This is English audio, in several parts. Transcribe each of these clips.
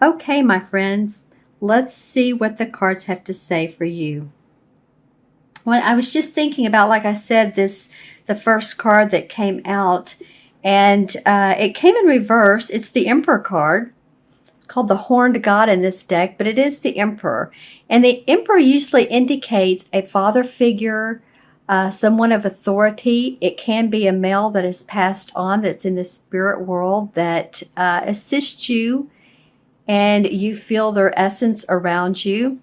Okay, my friends, let's see what the cards have to say for you. Well, I was just thinking about, like I said, the first card that came out, and it came in reverse. It's the Emperor card. It's called the Horned God in this deck, but it is the Emperor. And the Emperor usually indicates a father figure, someone of authority. It can be a male that is passed on, that's in the spirit world, that assists you, and you feel their essence around you.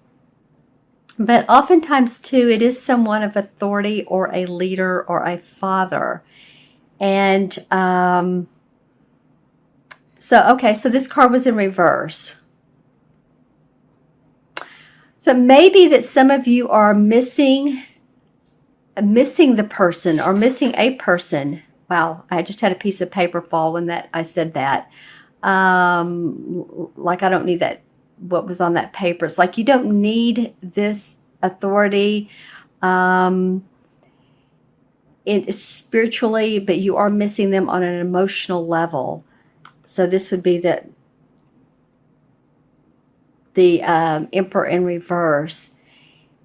But oftentimes, too, it is someone of authority or a leader or a father. And so this card was in reverse. So it may be that some of you are missing the person or missing a person. Wow, I just had a piece of paper fall when I said that. Like I don't need that, what was on that paper. It's like you don't need this authority spiritually, but you are missing them on an emotional level. So this would be the Emperor in reverse.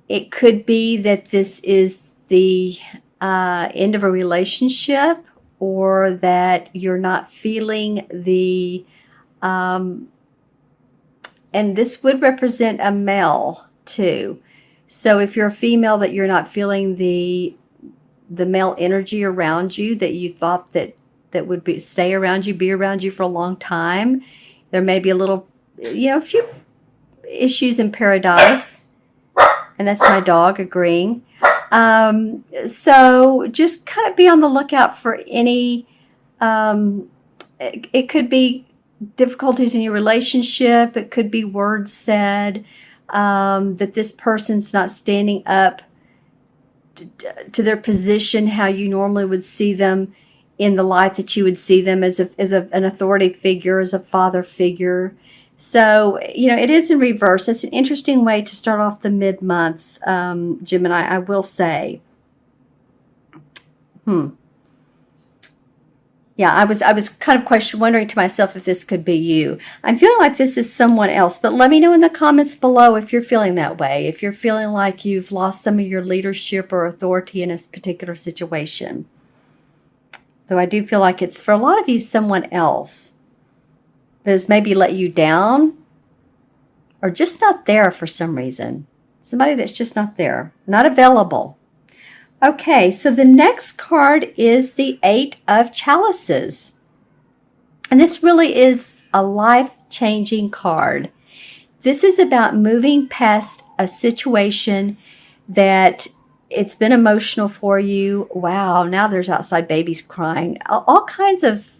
It could be that this is the end of a relationship, or that you're not feeling the and this would represent a male too. So if you're a female, that you're not feeling the male energy around you that you thought that would stay around you, be around you for a long time. There may be a little, a few issues in paradise. And that's my dog agreeing. So just kind of be on the lookout for any, it could be difficulties in your relationship. It could be words said, that this person's not standing up to their position how you normally would see them, in the light that you would see them as an authority figure, as a father figure. So, it is in reverse. It's an interesting way to start off the mid-month, Gemini, I will say. Yeah, I was kind of wondering to myself if this could be you. I'm feeling like this is someone else, but let me know in the comments below if you're feeling that way, if you're feeling like you've lost some of your leadership or authority in a particular situation. Though I do feel like it's, for a lot of you, someone else that has maybe let you down, or just not there for some reason. Somebody that's just not there, not available. Okay, so the next card is the Eight of Chalices. And this really is a life-changing card. This is about moving past a situation that it's been emotional for you. Wow, now there's outside babies crying. All kinds of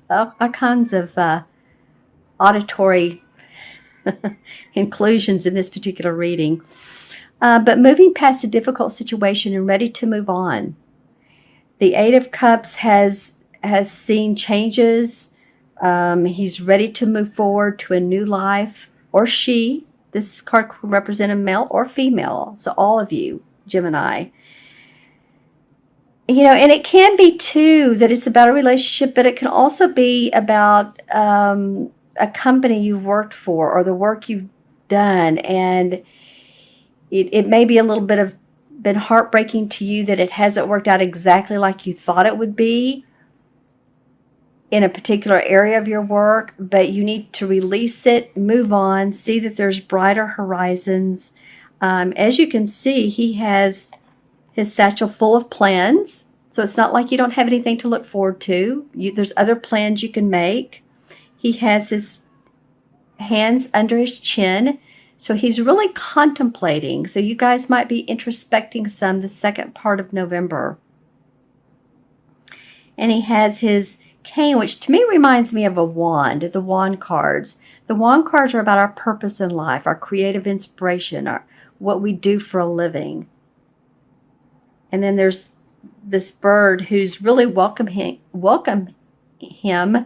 auditory inclusions in this particular reading. But moving past a difficult situation and ready to move on. The Eight of Cups has seen changes. He's ready to move forward to a new life, or she. This card could represent a male or female. So all of you, Gemini. And it can be too that it's about a relationship, but it can also be about a company you've worked for, or the work you've done, and it may be a little bit of been heartbreaking to you that it hasn't worked out exactly like you thought it would be in a particular area of your work, but you need to release it, move on, see that there's brighter horizons. As you can see, he has his satchel full of plans, so it's not like you don't have anything to look forward to. There's other plans you can make. He has his hands under his chin, so he's really contemplating. So you guys might be introspecting some the second part of November. And he has his cane, which to me reminds me of a wand, the wand cards. The wand cards are about our purpose in life, our creative inspiration, what we do for a living. And then there's this bird who's really welcoming him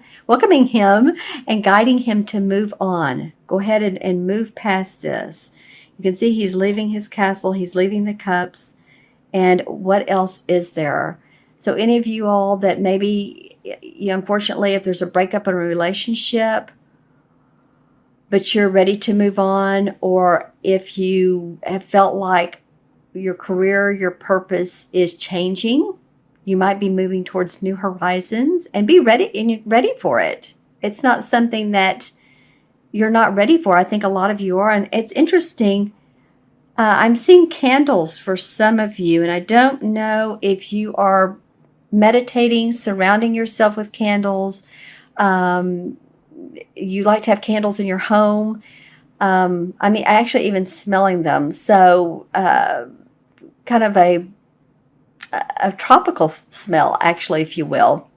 and guiding him to move on. Go ahead and move past this. You can see he's leaving his castle, he's leaving the cups, and what else is there? So any of you all that maybe, unfortunately, if there's a breakup in a relationship, but you're ready to move on, or if you have felt like your career, your purpose is changing, you might be moving towards new horizons, and be ready, and you're ready for it. It's not something that you're not ready for. I think a lot of you are, and it's interesting. I'm seeing candles for some of you, and I don't know if you are meditating, surrounding yourself with candles. Um, you like to have candles in your home. I mean, actually even smelling them. So kind of a tropical smell, actually, if you will.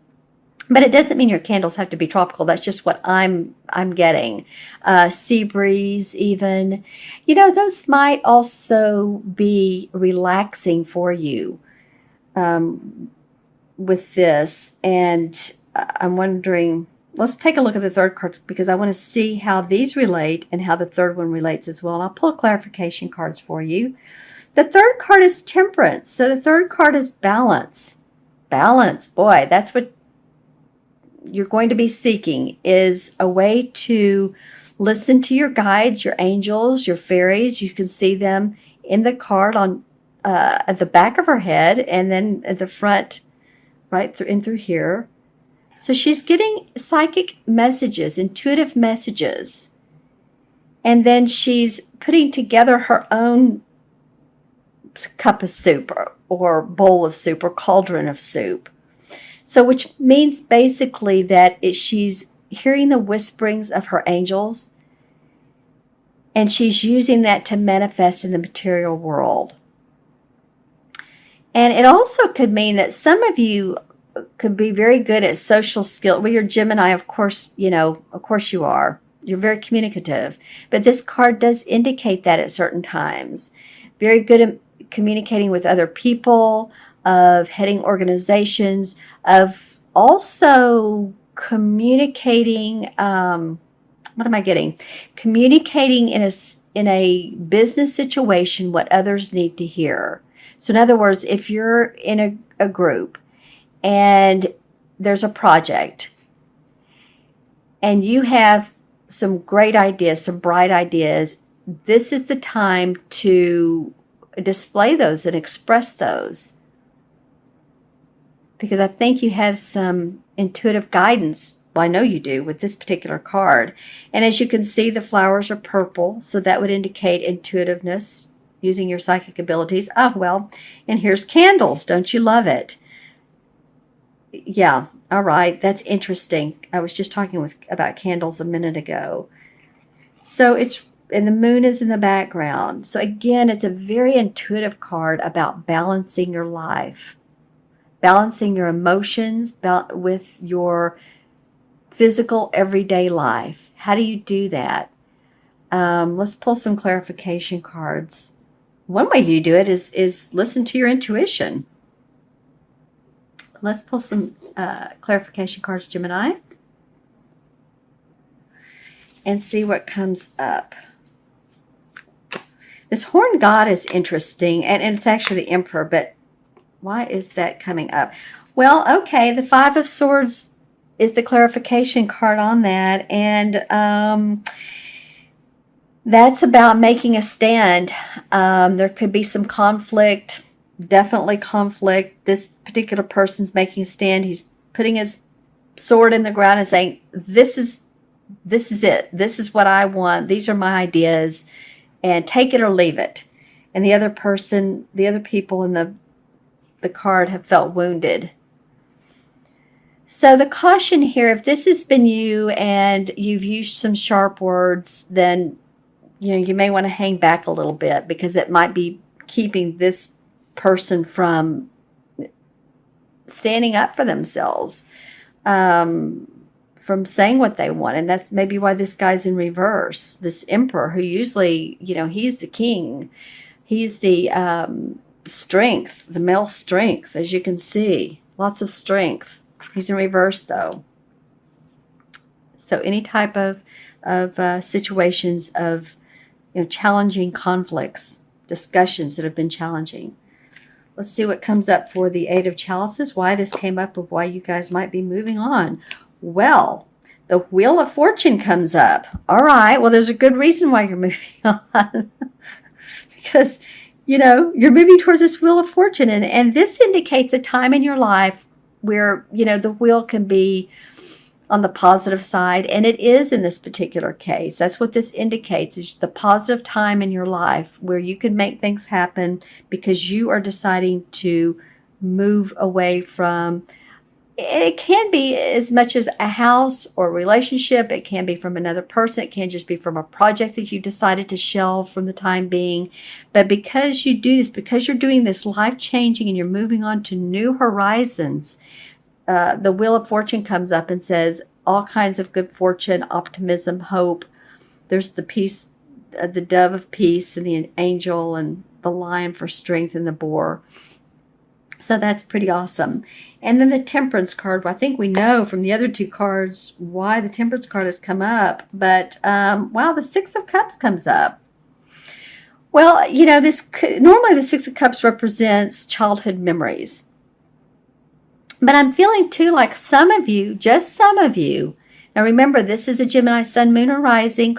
But it doesn't mean your candles have to be tropical. That's just what I'm getting. Sea breeze, even. You know, those might also be relaxing for you with this. And I'm wondering, let's take a look at the third card, because I want to see how these relate and how the third one relates as well. And I'll pull clarification cards for you. The third card is temperance. So the third card is balance. Balance, boy, that's what you're going to be seeking, is a way to listen to your guides, your angels, your fairies. You can see them in the card on at the back of her head, and then at the front, right through here. So she's getting psychic messages, intuitive messages, and then she's putting together her own cup of soup, or bowl of soup, or cauldron of soup. So which means basically that she's hearing the whisperings of her angels, and she's using that to manifest in the material world. And it also could mean that some of you could be very good at social skill. Well, you're Gemini, of course, of course you are. You're very communicative. But this card does indicate that at certain times. Very good at communicating with other people, of heading organizations, of also communicating, what am I getting? Communicating in a business situation what others need to hear. So in other words, if you're in a group and there's a project and you have some great ideas, some bright ideas, this is the time to display those and express those. Because I think you have some intuitive guidance. Well, I know you do with this particular card. And as you can see, the flowers are purple, so that would indicate intuitiveness, using your psychic abilities. Ah, well, and here's candles. Don't you love it? Yeah, all right, that's interesting. I was just talking about candles a minute ago. So and the moon is in the background. So again, it's a very intuitive card about balancing your life. Balancing your emotions with your physical everyday life. How do you do that? Let's pull some clarification cards. One way you do it is listen to your intuition. Let's pull some clarification cards, Gemini, and see what comes up. This horned god is interesting, and it's actually the Emperor, but why is that coming up? Well, okay, the Five of Swords is the clarification card on that, and that's about making a stand. There could be some conflict, definitely conflict. This particular person's making a stand. He's putting his sword in the ground and saying, this is it. This is what I want. These are my ideas, and take it or leave it. And the other people in the card have felt wounded. So the caution here, if this has been you and you've used some sharp words, then you may want to hang back a little bit, because it might be keeping this person from standing up for themselves, from saying what they want. And that's maybe why this guy's in reverse, this Emperor, who usually, he's the king. He's the strength, the male strength, as you can see. Lots of strength. He's in reverse, though. So any type of situations of challenging conflicts, discussions that have been challenging. Let's see what comes up for the Eight of Chalices, why this came up, of why you guys might be moving on. Well, The Wheel of Fortune comes up. All right, well, there's a good reason why you're moving on. Because, you're moving towards this Wheel of Fortune. And this indicates a time in your life where, the wheel can be on the positive side. And it is in this particular case. That's what this indicates, is the positive time in your life where you can make things happen because you are deciding to move away from. It can be as much as a house or a relationship. It can be from another person. It can just be from a project that you decided to shelve from the time being. But because you do this, because you're doing this life-changing and you're moving on to new horizons, the Wheel of Fortune comes up and says all kinds of good fortune, optimism, hope. There's the peace, the dove of peace, and the angel, and the lion for strength, and the boar. So that's pretty awesome. And then the Temperance card. Well, I think we know from the other two cards why the Temperance card has come up. But, wow, the Six of Cups comes up. Well, normally the Six of Cups represents childhood memories. But I'm feeling, too, like some of you, just some of you. Now, remember, this is a Gemini Sun, Moon, or Rising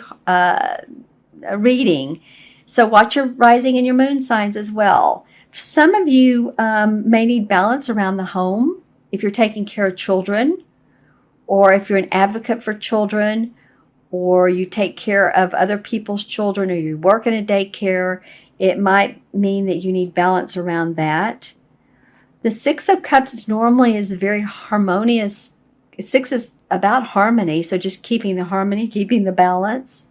reading. So watch your rising and your moon signs as well. Some of you may need balance around the home if you're taking care of children, or if you're an advocate for children, or you take care of other people's children, or you work in a daycare. It might mean that you need balance around that. The Six of Cups normally is very harmonious. Six is about harmony, so just keeping the harmony, keeping the balance.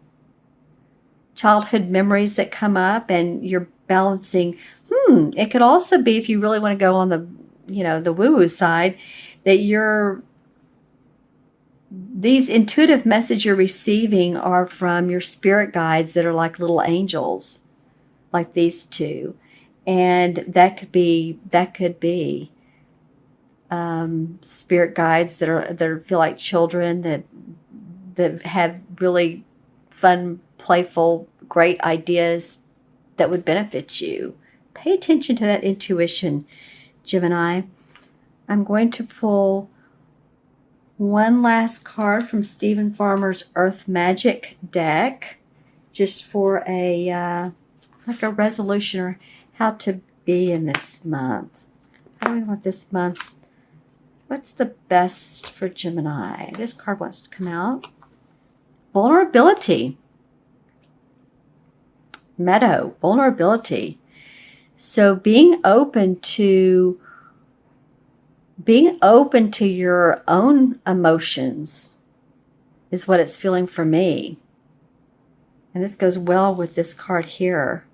Childhood memories that come up and you're balancing. It could also be, if you really want to go on the, the woo-woo side, that these intuitive messages you're receiving are from your spirit guides that are like little angels, like these two. And that could be spirit guides that feel like children that have really fun, playful, great ideas that would benefit you. Pay attention to that intuition, Gemini. I'm going to pull one last card from Stephen Farmer's Earth Magic deck, just for like a resolution, or how to be in this month. How do we want this month? What's the best for Gemini? This card wants to come out. Vulnerability. Meadow, vulnerability. So being open to your own emotions is what it's feeling for me. And this goes well with this card here.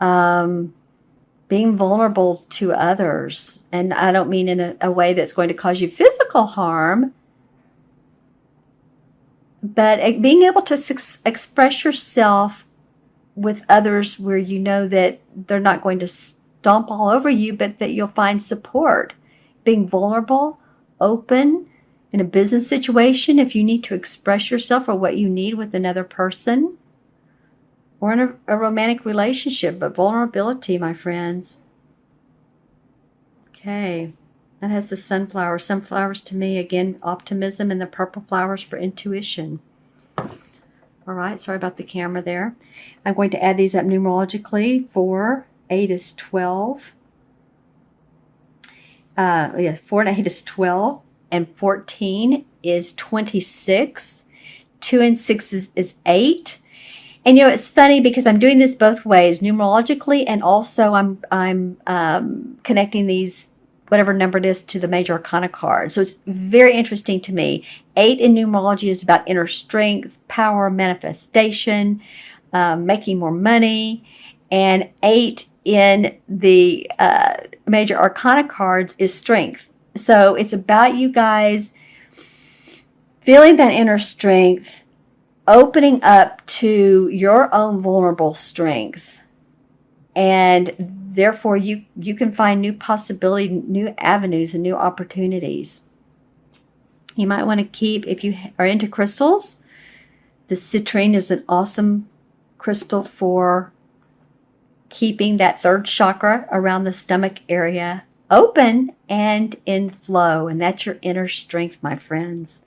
Being vulnerable to others. And I don't mean in a way that's going to cause you physical harm, but being able to express yourself with others where you know that they're not going to stomp all over you, but that you'll find support. Being vulnerable, open in a business situation, if you need to express yourself or what you need with another person, or in a romantic relationship. But vulnerability, my friends. Okay, that has the sunflower. Sunflowers to me, again, optimism, and the purple flowers for intuition. All right, sorry about the camera there. I'm going to add these up numerologically. 4, 8 is 12. 4 and 8 is 12. And 14 is 26. 2 and 6 is 8. And it's funny because I'm doing this both ways, numerologically, and also I'm connecting these, whatever number it is, to the major arcana card. So it's very interesting to me. 8 in numerology is about inner strength, power, manifestation, making more money. And 8 in the major arcana cards is strength. So it's about you guys feeling that inner strength, opening up to your own vulnerable strength. And therefore, you can find new possibility, new avenues, and new opportunities. You might want to keep, if you are into crystals, the citrine is an awesome crystal for keeping that third chakra around the stomach area open and in flow. And that's your inner strength, my friends.